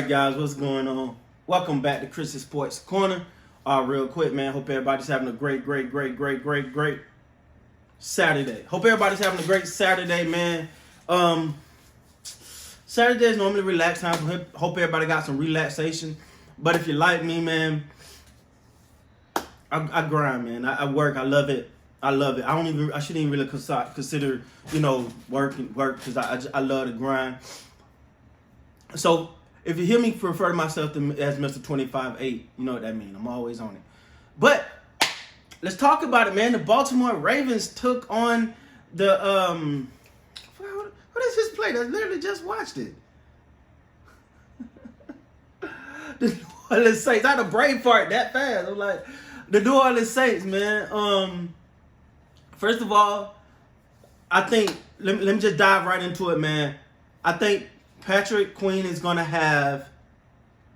right, guys, what's going on? Welcome back to Chris's Sports Corner. Real quick, man. Hope everybody's having a great Saturday. Hope everybody's having a great Saturday, man. Saturday is normally relaxed time. Hope everybody got some relaxation. But if you like me, man, I grind, man. I work. I love it. I shouldn't even really consider, work because I love to grind. So if you hear me refer to myself as Mr. 25-8, you know what that means. I'm always on it. But let's talk about it, man. The Baltimore Ravens took on the what is his play? I literally just watched it. The New Orleans Saints. I had a brain fart that fast. I'm like, the New Orleans Saints, man. First of all, I think let me just dive right into it, man. I think Patrick Queen is going to have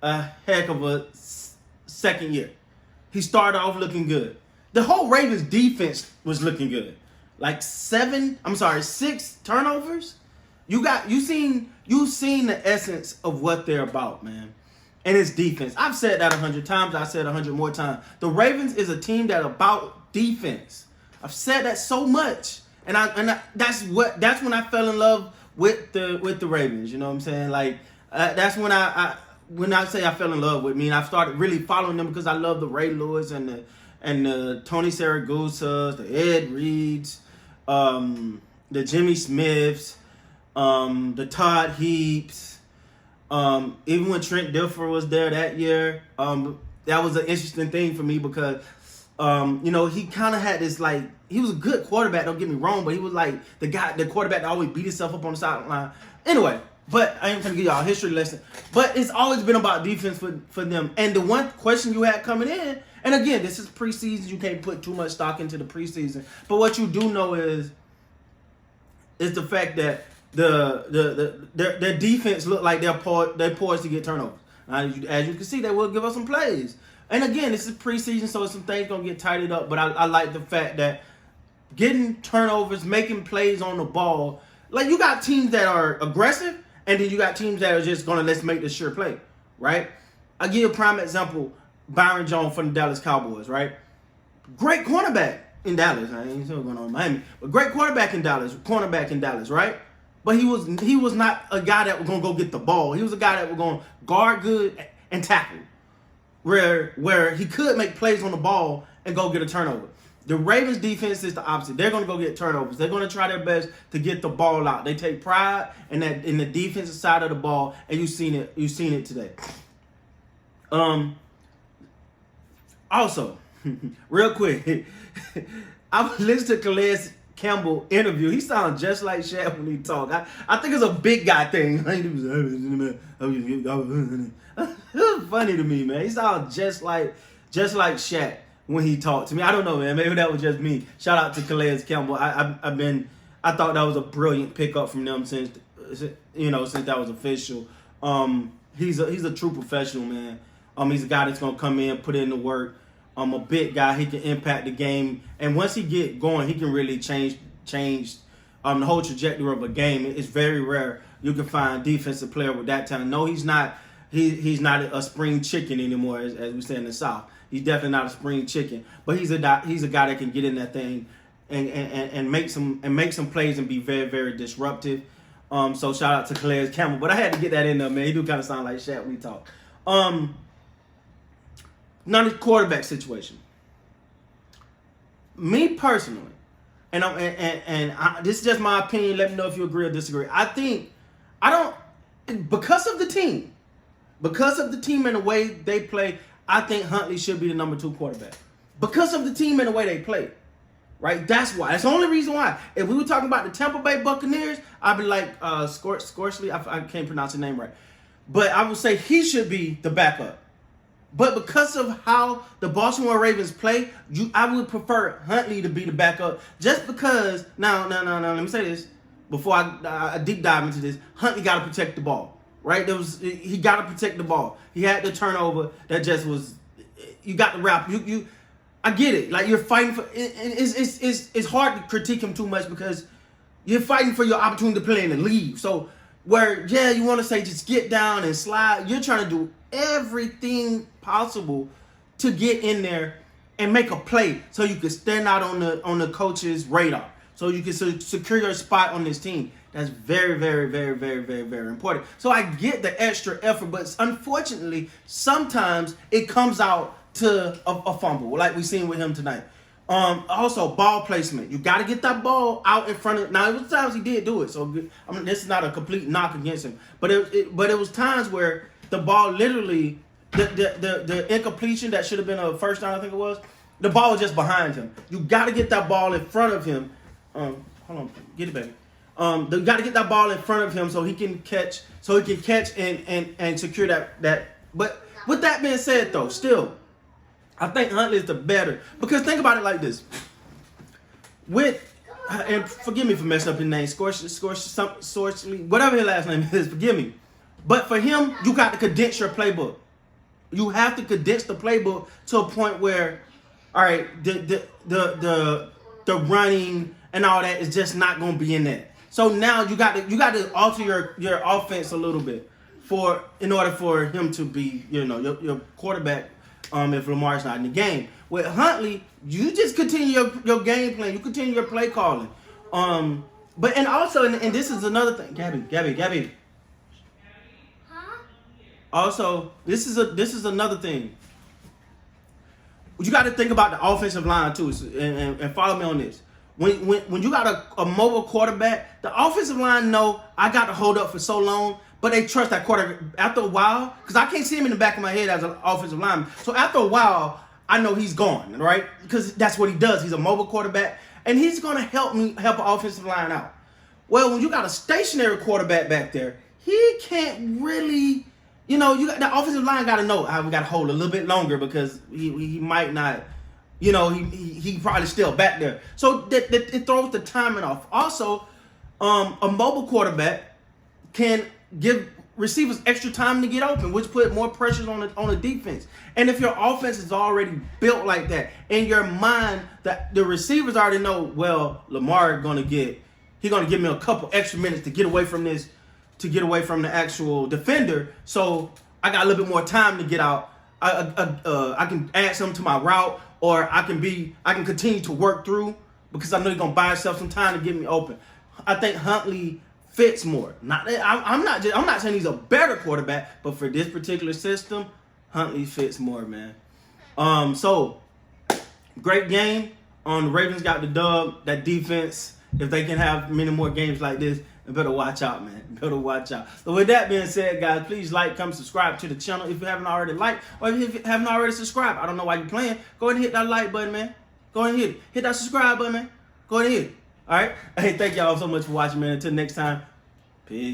a heck of a second year. He started off looking good. The whole Ravens defense was looking good. Like 6 turnovers. You seen the essence of what they're about, man. And it's defense. I've said that 100 times. I said 100 more times. The Ravens is a team that about defense. I've said that so much. And that's when I fell in love with the Ravens, you know what I'm saying? Like that's when when I say I fell in love with me, and I started really following them because I love the Ray Lewis and the Tony Saragusas, the Ed Reeds, the Jimmy Smiths, the Todd Heaps, even when Trent Dilfer was there that year, that was an interesting thing for me because he kind of had this, like, he was a good quarterback, don't get me wrong, but he was like the quarterback that always beat himself up on the sideline. Anyway, but I ain't gonna give y'all a history lesson. But it's always been about defense for them. And the one question you had coming in, and again, this is preseason, you can't put too much stock into the preseason. But what you do know is the fact that their defense look like they're poised to get turnovers. As you can see, they will give us some plays. And again, this is preseason, so some things gonna get tidied up. But I like the fact that getting turnovers, making plays on the ball, like you got teams that are aggressive, and then you got teams that are just gonna let's make the sure play, right? I'll give you a prime example: Byron Jones from the Dallas Cowboys, right? Great cornerback in Dallas. I ain't still going on in Miami, but great cornerback in Dallas, right? But he was not a guy that was gonna go get the ball. He was a guy that was gonna guard good and tackle, where he could make plays on the ball and go get a turnover. The Ravens defense is the opposite. They're going to go get turnovers. They're going to try their best to get the ball out. They take pride in the defensive side of the ball, and you've seen it today. Also, real quick, I listened to Calais Campbell interview. He sounds just like Shaq when he talk. I think it's a big guy thing. It was funny to me, man. He sounds just like Shaq when he talked to me. I don't know, man. Maybe that was just me. Shout out to Calais Campbell. I thought that was a brilliant pickup from them since that was official. He's a true professional, man. He's a guy that's gonna come in, put in the work. A big guy. He can impact the game, and once he get going, he can really change the whole trajectory of a game. It's very rare you can find a defensive player with that talent. No, he's not. He's not a spring chicken anymore, as we say in the South. He's definitely not a spring chicken, but he's a guy that can get in that thing and make some plays and be very, very disruptive. So shout out to Calais Campbell, but I had to get that in there, man. He do kind of sound like Shaq when he talk. Now the quarterback situation. Me personally, and this is just my opinion. Let me know if you agree or disagree. Because of the team and the way they play, I think Huntley should be the number 2 quarterback. Because of the team and the way they play, right? That's why. That's the only reason why. If we were talking about the Tampa Bay Buccaneers, I'd be like Scorsley. I can't pronounce his name right, but I would say he should be the backup. But because of how the Baltimore Ravens play, I would prefer Huntley to be the backup. Just because now, let me say this before I deep dive into this. Huntley got to protect the ball, right? He got to protect the ball. He had the turnover that just was. You got the wrap. I get it. Like, you're fighting for. It's hard to critique him too much because you're fighting for your opportunity to play in the league. So where, yeah, you want to say just get down and slide. You're trying to do everything possible to get in there and make a play so you can stand out on the coach's radar, so you can secure your spot on this team. That's very, very, very, very, very, very important. So I get the extra effort, but unfortunately, sometimes it comes out to a fumble, like we seen with him tonight. Also, ball placement. You got to get that ball out in front of. Now, it was times he did do it, so I mean, this is not a complete knock against him. But it was times where the ball literally, the incompletion that should have been a first down, I think it was, the ball was just behind him. You got to get that ball in front of him. Hold on, get it, baby. You got to get that ball in front of him so he can catch, and secure that. But with that being said, though, still, I think Huntley is the better, because think about it like this. And forgive me for messing up his name, Scorchley, whatever his last name is, forgive me. But for him, you got to condense your playbook. You have to condense the playbook to a point where, all right, the running and all that is just not going to be in there. So now you got to alter your offense a little bit in order for him to be, your quarterback. If Lamar's not in the game. With Huntley, you just continue your game plan. You continue your play calling. But also, and this is another thing, Gabby. Huh? Also, this is another thing. You got to think about the offensive line too, and follow me on this. When you got a mobile quarterback, the offensive line know I got to hold up for so long. But they trust that quarterback after a while, because I can't see him in the back of my head as an offensive lineman. So after a while, I know he's gone, right? Because that's what he does. He's a mobile quarterback, and he's going to help an offensive line out. Well, when you got a stationary quarterback back there, he can't really, you got the offensive line got to know, we got to hold a little bit longer because he might not, he probably still back there. So it throws the timing off. Also, a mobile quarterback can give receivers extra time to get open, which put more pressure on the defense. And if your offense is already built like that, in your mind, that the receivers already know, well, Lamar he's gonna give me a couple extra minutes to get away from the actual defender. So I got a little bit more time to get out. I can add something to my route, or I can continue to work through, because I know he's gonna buy himself some time to get me open. I think Huntley fits more. I'm not saying he's a better quarterback, but for this particular system, Huntley fits more, man. So great game. The Ravens got the dub. That defense, if they can have many more games like this, they better watch out, man. Better watch out. So with that being said, guys, please like, comment, subscribe to the channel if you haven't already liked, or if you haven't already subscribed. I don't know why you're playing. Go ahead and hit that like button, man. Go ahead and hit it. Hit that subscribe button, man. Go ahead and hit it. All right. Hey, thank y'all so much for watching, man. Until next time, peace.